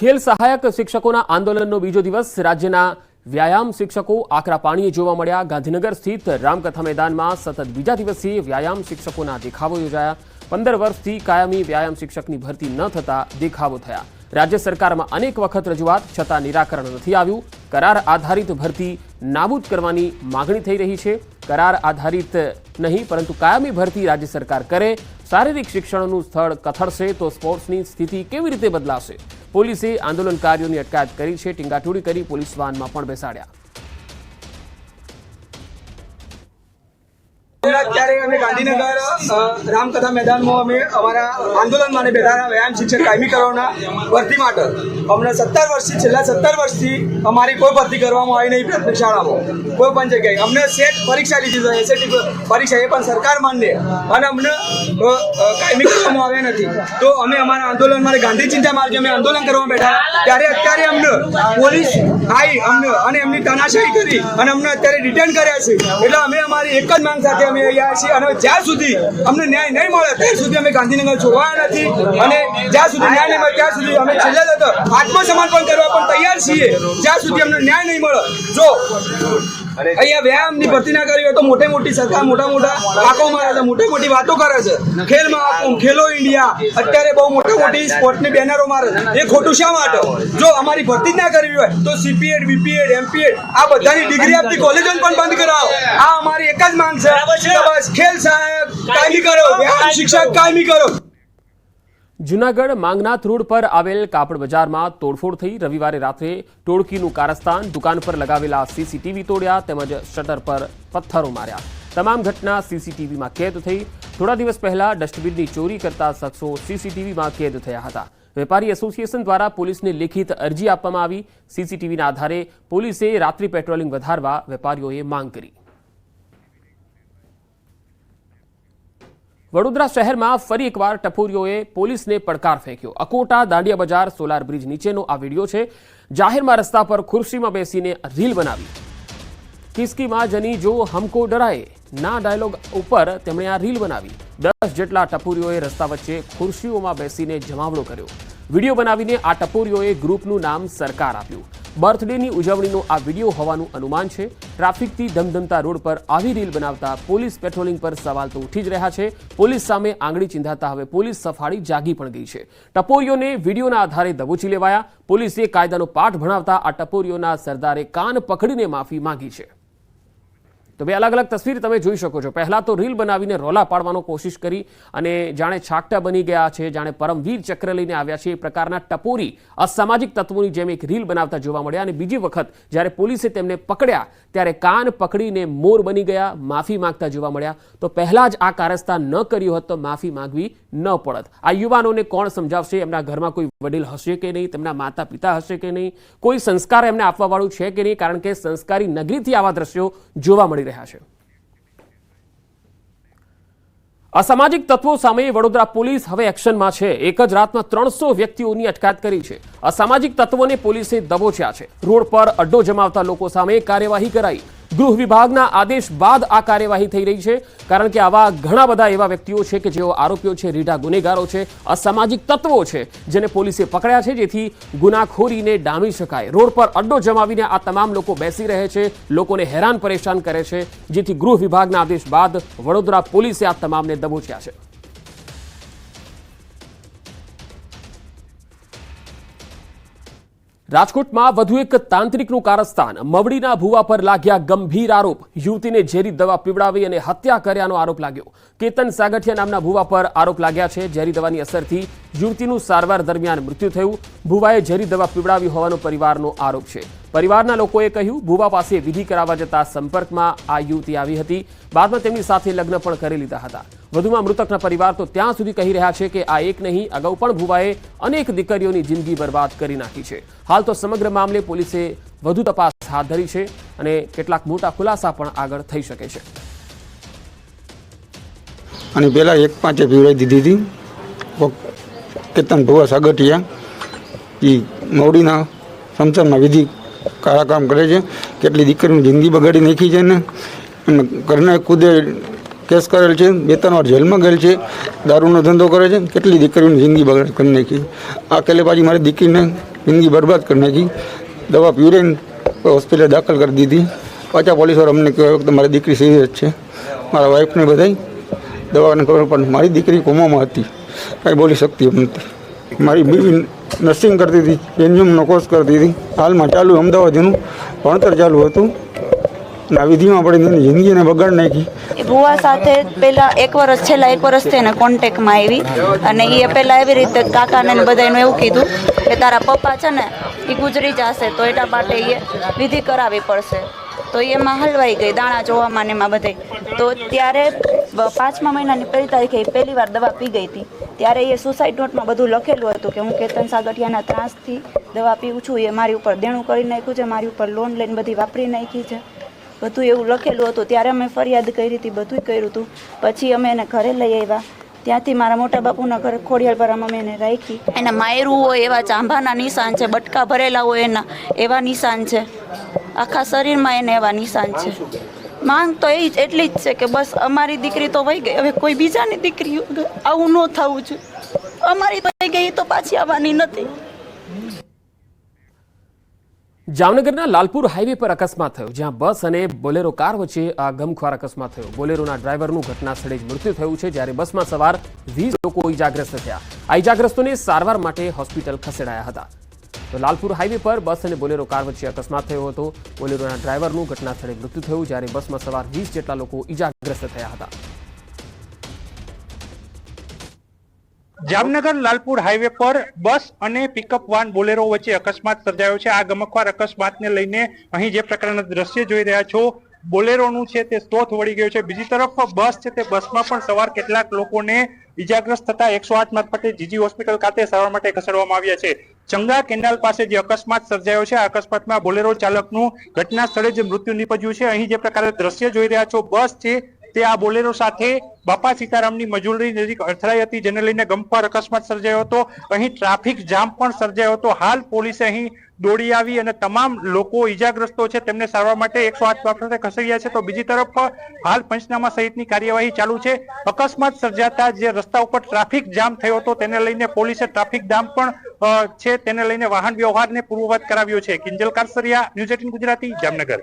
ખેલ સહાયક શિક્ષકોના આંદોલનનો બીજો દિવસ રાજ્યના વ્યાયામ શિક્ષકો આકરા પાણીએ જોવા મળ્યા। ગાંધીનગર સ્થિત રામકથા મેદાનમાં સતત બીજા દિવસે વ્યાયામ શિક્ષકોના દેખાવો યોજાયા। 15 વર્ષથી કાયમી વ્યાયામ શિક્ષકની ભરતી ન થતા દેખાવો થયા। राज्य सरकाરમાં अनेक वखत रजूआत छतां निराकरण नहीं आव्युं। करार आधारित भरती नाबूद करवानी मागणी थई रही है। करार आधारित नहीं परंतु कायमी भरती राज्य सरकार करे। शारीरिक शिक्षणનું સ્થળ કથળશે તો સ્પોર્ટ્સની સ્થિતિ કેવી રીતે બદલાશે? પોલીસે આંદોલનકારીઓની અટકાયત કરી છે। ટીંગાટોળી કરી પોલીસ વાનમાં પણ બેસાડ્યા। અત્યારે અમે ગાંધીનગર રામકથા મેદાનમાં અમે અમારા આંદોલન માટે બેઠા વ્યાયામ શિક્ષક કાયમી કરવાના ભરતી માટે અમને 17 વર્ષથી છેલ્લા 17 વર્ષથી અમારી કોઈ ભરતી કરવામાં આવી નહીં। પ્રાથમિક શાળામાં કોઈ પણ જગ્યાએ અમને સેટ પરીક્ષા લીધી છે, એસએટી પરીક્ષા એ પણ સરકાર માન્ય અને અમને કાયમી કરવામાં આવ્યા નથી। તો અમે અમારા આંદોલન માટે ગાંધી ચિંતા માર્ગે અમે આંદોલન કરવા બેઠા ત્યારે અત્યારે અમને પોલીસ આવી અમને અને એમની તાનાશાહી કરી અને અમને અત્યારે રિટર્ન કર્યા છે। એટલે અમે અમારી એક જ માંગ સાથે અમે અહીંયા છીએ અને જ્યાં સુધી અમને ન્યાય નહીં મળે ત્યાં સુધી અમે ગાંધીનગર છોડવાના નથી અને જ્યાં સુધી ન્યાય નહીં મળે ત્યાં સુધી અમે છેલ્લે તો આત્મસમર્પણ કરવા પણ તૈયાર છીએ જ્યાં સુધી અમને ન્યાય નહીં મળે। જો અહીંયા વ્યાયામની ભરતી ના કરી હોય તો મોટી મોટી સરકાર મોટા આંકો મારે છે, મોટી મોટી વાતો કરે છે। ખેલ મહાકુંભ, ખેલો ઇન્ડિયા અત્યારે બહુ મોટી મોટી સ્પોર્ટની બેનરો મારે છે। એ ખોટું શા માટે? જો અમારી ભરતી જ ના કરવી હોય તો સીપીએડ, બીપીએડ, એમપીએડ આ બધાની ડિગ્રી આપતી કોલેજો પણ બંધ કરાવો। આ અમારી એક જ માંગ છે। બસ ખેલ સહાયક કાયમી કરો, વ્યાયામ શિક્ષક કાયમી કરો। જૂનાગઢ માંગનાથ રોડ પર આવેલ કાપડ બજારમાં તોડફોડ થઈ। રવિવારે રાત્રે ટોળકીનું કારસ્તાન, દુકાન પર લગાવેલા સીસીટીવી તોડ્યા તેમજ શટર પર પથ્થરો માર્યા। તમામ ઘટના સીસીટીવીમાં કેદ થઈ। થોડા દિવસ પહેલા ડસ્ટબિનની ચોરી કરતા શખ્સો સીસીટીવીમાં કેદ થયા હતા। વેપારી એસોસિએશન દ્વારા પોલીસને લેખિત અરજી આપવામાં આવી। સીસીટીવીના આધારે પોલીસે રાત્રિ પેટ્રોલિંગ વધારવા વેપારીઓએ માંગ કરી। વડોદરા શહેરમાં ફરી એકવાર ટપોરીઓએ પોલીસને પડકાર ફેંક્યો। અકોટા દાંડિયા બજાર સોલાર બ્રિજ નીચેનો આ વિડીયો છે। જાહેરમાં રસ્તા પર ખુરશીમાં બેસીને રીલ બનાવી। કિસકીમાં જની જો હમકો ડરાએ ના ડાયલોગ ઉપર તેમણે આ રીલ બનાવી। 10 જેટલા ટપોરીઓએ રસ્તા વચ્ચે ખુરશીઓમાં બેસીને જમાવડો કર્યો। વિડીયો બનાવીને આ ટપોરીઓએ ગ્રુપનું નામ સરકાર આપ્યું। બર્થડેની ઉજવણીનો આ વિડીયો હોવાનું અનુમાન છે। ટ્રાફિકથી ધમધમતા રોડ પર આવી રીલ બનાવતા પોલીસ પેટ્રોલિંગ પર સવાલ તો ઉઠી જ રહ્યા છે। પોલીસ સામે આંગળી ચીંધાતા હવે પોલીસ સફાળી જાગી પણ ગઈ છે। ટપોરીઓને વિડીયોના આધારે દબોચી લેવાયા। પોલીસે કાયદાનો પાઠ ભણાવતા આ ટપોરીઓના સરદારે કાન પકડીને માફી માંગી છે। તો બે અલગ અલગ તસવીર તમે જોઈ શકો છો। પહેલા તો રીલ બનાવીને રોલા પાડવાનો કોશિશ કરી અને જાણે છાકટા બની ગયા છે, જાણે પરમવીર ચક્ર લઈને આવ્યા છે, એ પ્રકારના ટપોરી અસામાજિક તત્વોની જેમ એક રીલ બનાવતા જોવા મળ્યા। અને બીજી વખત જ્યારે પોલીસે તેમને પકડ્યા ત્યારે કાન પકડીને મોર બની ગયા, માફી માંગતા જોવા મળ્યા। તો પહેલા જ આ કારસ્તાન ન કર્યું હોત તો માફી માંગવી ન પડત। આ યુવાનોને કોણ સમજાવશે? એમના ઘરમાં કોઈ વડીલ હશે કે નહીં? તેમના માતા પિતા હશે કે નહીં? કોઈ સંસ્કાર એમને આપવાવાળું છે કે નહીં? કારણ કે સંસ્કારી નગરીથી આવા દ્રશ્યો જોવા મળી રહ્યા છે। અસામાજિક તત્વો સામે વડોદરા પોલીસ હવે એક્શનમાં છે। એક જ રાતમાં 300 વ્યક્તિઓની અટકાયત કરી છે। અસામાજિક તત્વોને પોલીસે દબોચ્યા છે। રોડ પર અડ્ડો જમાવતા લોકો સામે કાર્યવાહી કરાઈ। ગૃહ વિભાગના આદેશ બાદ આ કાર્યવાહી થઈ રહી છે, કારણ કે આવા ઘણા બધા એવા વ્યક્તિઓ છે કે જેઓ આરોપીઓ છે, રીઢા ગુનેગારો છે, અસામાજિક તત્વો છે જેને પોલીસે પકડ્યા છે, જેથી ગુનાખોરીને ડામી શકાય। રોડ પર અડ્ડો જમાવીને આ તમામ લોકો બેસી રહે છે, લોકોને હેરાન પરેશાન કરે છે, જેથી ગૃહ વિભાગના આદેશ બાદ વડોદરા પોલીસે આ તમામને દબોચ્યા છે। રાજકોટમાં વધુ એક તાંત્રિકનું કારસ્તાન। મવડીના ભુવા પર લાગ્યા ગંભીર આરોપ। યુવતીને ઝેરી દવા પીવડાવી અને હત્યા કર્યાનો આરોપ લાગ્યો। કેતન સાગઠિયા નામના ભુવા પર આરોપ લાગ્યા છે। ઝેરી દવાની અસરથી યુવતીનું સારવાર દરમિયાન મૃત્યુ થયું। ભુવાએ ઝેરી દવા પીવડાવી હોવાનો પરિવારનો આરોપ છે। પરિવારના લોકોએ કહ્યું ભુવા પાસે વિધિ કરાવવા જતા સંપર્કમાં આ યુવતી આવી હતી। બાદમાં તેમની સાથે લગ્ન પણ કરી લીધા હતા। વધુમાં મૃતકના પરિવાર તો ત્યાં સુધી કહી રહ્યા છે કે આ એક નહીં, અગાઉ પણ ભુવાએ અનેક દીકરીઓની જિંદગી બરબાદ કરી નાખી છે। હાલ તો સમગ્ર મામલે પોલીસે વધુ તપાસ હાથ ધરી છે અને કેટલાક મોટા ખુલાસા પણ આગળ થઈ શકે છે। અને પહેલાં 1-5 પીવડાવી દીધી હતી। કેતન ભુવા સાગઠિયા એ મવડીના સમસમમાં વિધિ કામ કરે છે। કેટલી દીકરીની જિંદગી બગાડી નાખી છે ને ઘરના ખુદે કેસ કરેલ છે। 2-3 વાર જેલમાં ગયેલ છે। દારૂનો ધંધો કરે છે। કેટલી દીકરીઓની જિંદગી બગાડ કરી નાખી। આ કેલે પાછી મારી દીકરીને જિંદगी बर्बाद करने की दवा पीवरीને હોસ્પિટલ દાખલ કરી દીધી. પાછા પોલીસવાળા અમને કહ્યું કે તમારી દીકરી સિરિયસ છે. મારા વાઈફને બધાય દવાને ખબર પણ મારી દીકરી કોમામાં હતી, કાંઈ બોલી શકતી એમ નથી. મારી બીવી નર્સિંગ કરતી હતી, એન્જિનિયરિંગનો કોર્સ કરતી હતી. હાલમાં ચાલુ અમદાવાદ એનું ભણતર ચાલુ હતું. આ વિધિમાં પડીને એની જિંદગીને બગાડ નાખી. ભુવા સાથે પહેલા છેલ્લા એક વર્ષથી એને કોન્ટેક્ટમાં આવી અને એ પહેલાં એવી રીતે કાકાને બધાનું એવું કીધું કે તારા પપ્પા છે ને એ ગુજરી જશે તો એટલા માટે એ વિધિ કરાવવી પડશે. તો એમાં હલવાઈ ગઈ દાણા જોવામાં ને એમાં બધે. તો ત્યારે 5મા મહિનાની 1 તારીખે એ પહેલી વાર દવા પી ગઈ હતી. ત્યારે એ સુસાઇડ નોટમાં બધું લખેલું હતું કે હું કેતન સાગઠિયાના ત્રાસથી દવા પીવું છું, એ મારી ઉપર દેણું કરી નાખ્યું છે, મારી ઉપર લોન લઈને બધી વાપરી નાખી છે, બધું એવું લખેલું હતું. ત્યારે અમે ફરિયાદ કરી હતી, બધું કર્યું હતું. પછી અમે એને ઘરે લઈ આવ્યા. ત્યાંથી મારા મોટા બાપુના ઘરે ખોડિયાલપરામાં અમે એને રાખી. એના માયરું હોય એવા ચાંભાના નિશાન છે, બટકા ભરેલા હોય એના એવા નિશાન છે, આખા શરીરમાં એને એવા નિશાન છે. માંગ તો એ જ એટલી જ છે કે બસ અમારી દીકરી તો વહી ગઈ, હવે કોઈ બીજાની દીકરી આવું ન થવું જોઈએ. અમારી તો વહી ગઈ તો પાછી આવવાની નથી. જામનગરના લાલપુર હાઈવે પર અકસ્માત થયો, જ્યાં બસ અને બોલેરો કાર વચ્ચે આ ગમખ્વાર અકસ્માત થયો. બોલેરોના ડ્રાઈવરનું ઘટના સ્થળે જ મૃત્યુ થયું છે, જ્યારે બસમાં સવાર 20 લોકો ઈજાગ્રસ્ત થયા. આ ઈજાગ્રસ્તોને સારવાર માટે હોસ્પિટલ ખસેડાયા હતા. તો લાલપુર હાઈવે પર બસ અને બોલેરો કાર વચ્ચે અકસ્માત થયો હતો. બોલેરોના ડ્રાઈવરનું ઘટના સ્થળે મૃત્યુ થયું, જ્યારે બસમાં સવાર 20 જેટલા લોકો ઈજાગ્રસ્ત થયા હતા. જામનગર લાલપુર હાઈવે પર બસ અને પિકઅપ વાન બોલેરો વચ્ચે અકસ્માત સર્જાયો છે. આ ગમખ્વાર અકસ્માતને લઈને અહીં જે પ્રકારના દ્રશ્ય જોઈ રહ્યા છો, બોલેરોનું છે તે સ્તોથ વળી ગયો છે. બીજી તરફ બસ છે તે બસમાં પણ સવાર કેટલાક લોકોને ઈજાગ્રસ્ત થતા 108 મારફતે જીજી હોસ્પિટલ ખાતે સારવાર માટે ખસેડવામાં આવ્યા છે. ચંગા કેનાલ પાસે જે અકસ્માત સર્જાયો છે, આ અકસ્માતમાં બોલેરો ચાલકનું ઘટના સ્થળે જ મૃત્યુ નીપજ્યું છે. અહીં જે પ્રકારે દ્રશ્ય જોઈ રહ્યા છો, બસ છે તે આ બોલેરો સાથે બાપા સીતારામની મજૂરી નજીક અથડાઈ હતી, જેને લઈને ગમખ્વાર અકસ્માત સર્જાયો હતો. અહીં ટ્રાફિક જામ પણ સર્જાયો હતો. હાલ પોલીસે અહીં દોડી આવી અને તમામ લોકો ઈજાગ્રસ્તો છે તેમને સારવાર માટે 108 મારફતે ખસેડ્યા છે. તો બીજી તરફ હાલ પંચનામા સહિતની કાર્યવાહી ચાલુ છે. અકસ્માત સર્જાતા જે રસ્તા ઉપર ટ્રાફિક જામ થયો હતો તેને લઈને પોલીસે ટ્રાફિક જામ પણ છે તેને લઈને વાહન વ્યવહારને પૂર્વવત કરાવ્યો છે. કિંજલ કારસરિયા, ન્યૂઝ 18 ગુજરાતી, જામનગર.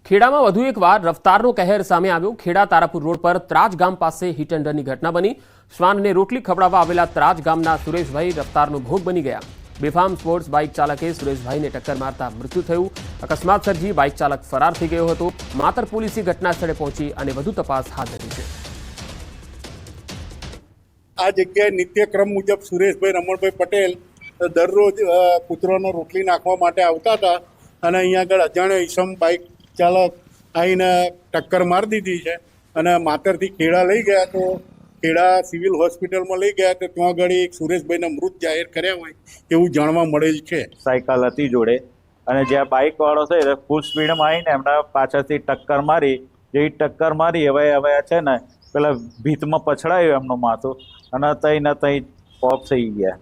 ખેડામાં વધુ એક વાર રફતારનો કહેર સામે આવ્યો. ખેડા તારાપુર રોડ પર ત્રાજ ગામ પાસે હિટ એન્ડ રનની ઘટના બની. શ્વાનને રોટલી ખવડાવવા આવેલા ત્રાજ ગામના સુરેશભાઈ રફતારનો ભોગ બની ગયા. બેફામ સ્પોર્ટ્સ બાઇક ચાલકે સુરેશભાઈને ટક્કર મારતા મૃત્યુ થયું. અકસ્માત સર્જી બાઇક ચાલક ફરાર થઈ ગયો હતો. માતર પોલીસે ઘટના સ્થળે પહોંચી અને વધુ તપાસ હાથ ધરી છે. આ જગ્યાએ નિત્યક્રમ મુજબ સુરેશભાઈ રમણભાઈ પટેલ દરરોજ કૂતરાનો રોટલી નાખવા માટે આવતા હતા અને અહીંયા આગળ અજાણ્યો ઈસમ બાઇક ચાલક આવીને ટક્કર મારી દીધી છે અને માતરથી ખેડા લઈ ગયા. તો ખેડા સિવિલ હોસ્પિટલમાં લઈ ગયા તો ત્યાં આગળ એક સુરેશભાઈના મૃત જાહેર કર્યા હોય એવું જાણવા મળેલ છે. સાયકલ હતી જોડે અને જ્યાં બાઇક વાળો છે એ ફૂલ સ્પીડમાં આવીને એમના પાછળથી ટક્કર મારી. જેવી ટક્કર મારી હવે છે ને પેલા ભીતમાં પછડાયું એમનું માથું અને તઈ ઓફ થઈ ગયા.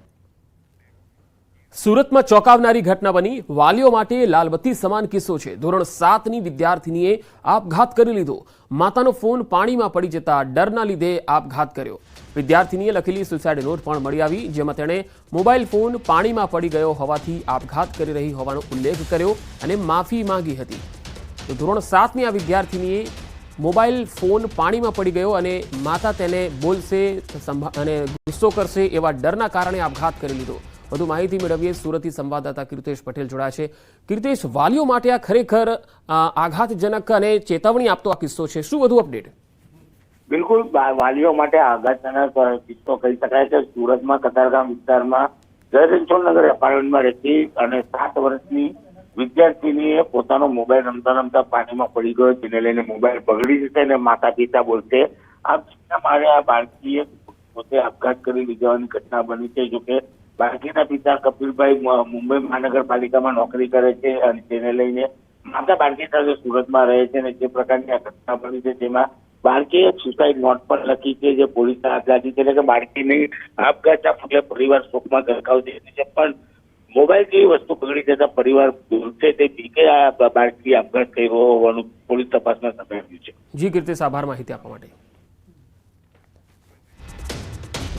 સુરતમાં ચોંકાવનારી ઘટના બની. વાલીઓ માટે લાલબત્તી સમાન કિસ્સો છે. ધોરણ 7ની વિદ્યાર્થીનીએ આપઘાત કરી લીધો. માતાનો ફોન પાણીમાં પડી જતા ડરના લીધે આપઘાત કર્યો. વિદ્યાર્થીનીએ લખેલી સુસાઇડ નોટ પણ મળી આવી, જેમાં તેણે મોબાઈલ ફોન પાણીમાં પડી ગયો હોવાથી આપઘાત કરી રહી હોવાનો ઉલ્લેખ કર્યો અને માફી માંગી હતી. તો ધોરણ 7ની આ વિદ્યાર્થીનીએ મોબાઈલ ફોન પાણીમાં પડી ગયો અને માતા તેને બોલશે અને ગુસ્સો કરશે એવા ડરના કારણે આપઘાત કરી લીધો. વધુ માહિતી મેળવીએ સુરતથી સંવાદદાતા કીર્તેશ પટેલ જોડાયા છે. કીર્તેશ, વાલીઓ માટે આ ખરેખર આઘાતજનક અને ચેતવણી આપતો આ કિસ્સો છે. શું વધુ અપડેટ? બિલકુલ, વાલીઓ માટે આઘાતજનક કિસ્સો કહી શકાય છે. સુરતમાં કતારગામ વિસ્તારમાં જયરણછોડનગર એપાર્ટમેન્ટમાં રહેતી અને 7 વર્ષની વિદ્યાર્થીનીએ પોતાનો મોબાઈલ રમતા રમતા પાણીમાં પડી ગયો, જેને લઈને મોબાઈલ બગડી જશે અને માતા પિતા બોલશે આ બાળકીએ પોતે આપઘાત કરી લીધવાની ઘટના બની છે. જોકે બાળકીના પિતા કપિલભાઈ મુંબઈ મહાનગરપાલિકામાં નોકરી કરે છે અને તેને લઈને માતા બાળકી સાથે સુરતમાં રહે છે અને જે પ્રકારની આ ઘટના બની છે તેમાં બાળકીએ સુસાઇડ નોટ પણ લખી છે, જે પોલીસે હાથ લાગી છે. એટલે કે બાળકીની આપઘાતના પગલે પરિવાર શોકમાં ગરકાવ થઈ છે, પણ મોબાઈલ જેવી વસ્તુ બગડી જતા પરિવાર બોલશે તે બીકે આ બાળકી આપઘાત કર્યો હોવાનું પોલીસ તપાસમાં સામે આવ્યું છે. જી કીર્તેશ, આભાર માહિતી આપવા માટે.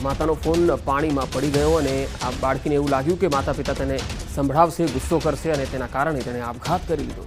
માતાનો ફોન પાણીમાં પડી ગયો અને આ બાળકીને એવું લાગ્યું કે માતા પિતા તેને સંભળાવશે, ગુસ્સો કરશે અને તેના કારણે તેણે આપઘાત કરી લીધો.